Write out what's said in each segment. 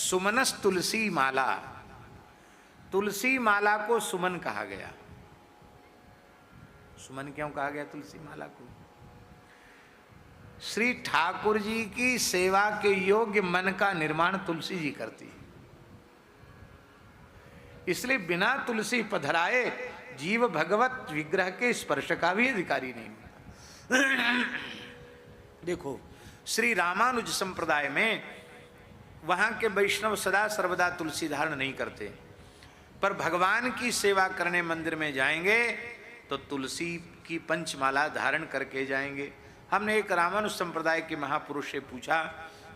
सुमनस तुलसी माला, तुलसी माला को सुमन कहा गया। सुमन क्यों कहा गया तुलसी माला को? श्री ठाकुर जी की सेवा के योग्य मन का निर्माण तुलसी जी करती है, इसलिए बिना तुलसी पधराए जीव भगवत विग्रह के स्पर्श का भी अधिकारी नहीं होता। देखो श्री रामानुज संप्रदाय में वहां के वैष्णव सदा सर्वदा तुलसी धारण नहीं करते, पर भगवान की सेवा करने मंदिर में जाएंगे तो तुलसी की पंचमाला धारण करके जाएंगे। हमने एक रामानुज संप्रदाय के महापुरुष से पूछा,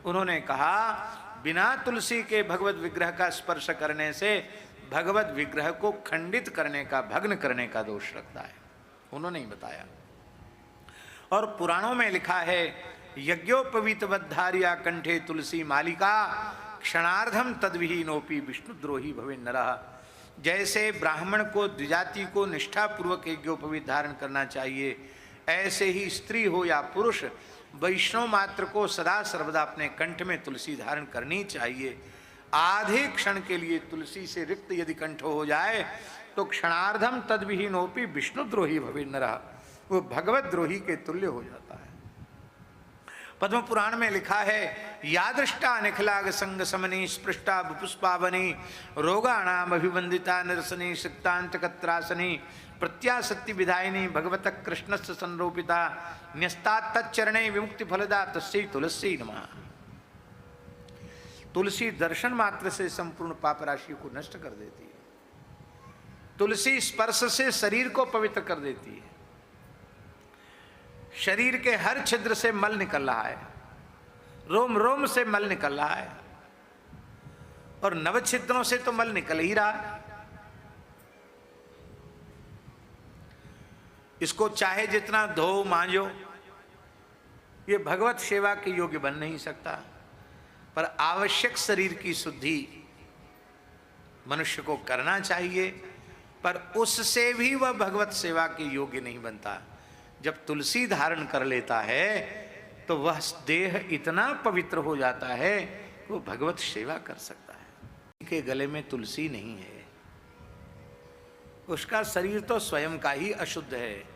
उन्होंने कहा बिना तुलसी के भगवत विग्रह का स्पर्श करने से भगवत विग्रह को खंडित करने का, भग्न करने का दोष लगता है। उन्होंने ही बताया। और पुराणों में लिखा है, यज्ञोपवीतवद्धार्या कंठे तुलसी मालिका क्षणार्धम तद्विहीनोपि विष्णुद्रोही भवे नरः। जैसे ब्राह्मण को, द्विजाति को निष्ठापूर्वक यज्ञोपवीत धारण करना चाहिए, ऐसे ही स्त्री हो या पुरुष वैष्णव मात्र को सदा सर्वदा अपने कंठ में तुलसी धारण करनी चाहिए। आधे क्षण के लिए तुलसी से रिक्त यदि कंठ हो जाए तो क्षणार्धम तद्विहीनोपि विष्णुद्रोही भवे नरः, वो भगवत द्रोही के तुल्य हो जाता है। पद्म पुराण में लिखा है, यादृष्टा निखलाग संग समनी स्पृष्टा पुष्पावनी रोगाणाम अभिवंदिता निरसनी सिक्तांत कत्रासनी प्रत्यासक्ति विधायिनी भगवत कृष्णस्य संरोपिता न्यस्ता तच्चरणे विमुक्ति फलदा तस्यै तुलसी नमः। तुलसी दर्शन मात्र से संपूर्ण पाप राशि को नष्ट कर देती है। तुलसी स्पर्श से शरीर को पवित्र कर देती है। शरीर के हर छिद्र से मल निकल रहा है, रोम रोम से मल निकल रहा है, और नव छिद्रों से तो मल निकल ही रहा है। इसको चाहे जितना धो मांजो, ये भगवत सेवा के योग्य बन नहीं सकता। पर आवश्यक शरीर की शुद्धि मनुष्य को करना चाहिए, पर उससे भी वह भगवत सेवा के योग्य नहीं बनता। जब तुलसी धारण कर लेता है तो वह देह इतना पवित्र हो जाता है कि वो भगवत सेवा कर सकता है। के गले में तुलसी नहीं है, उसका शरीर तो स्वयं का ही अशुद्ध है।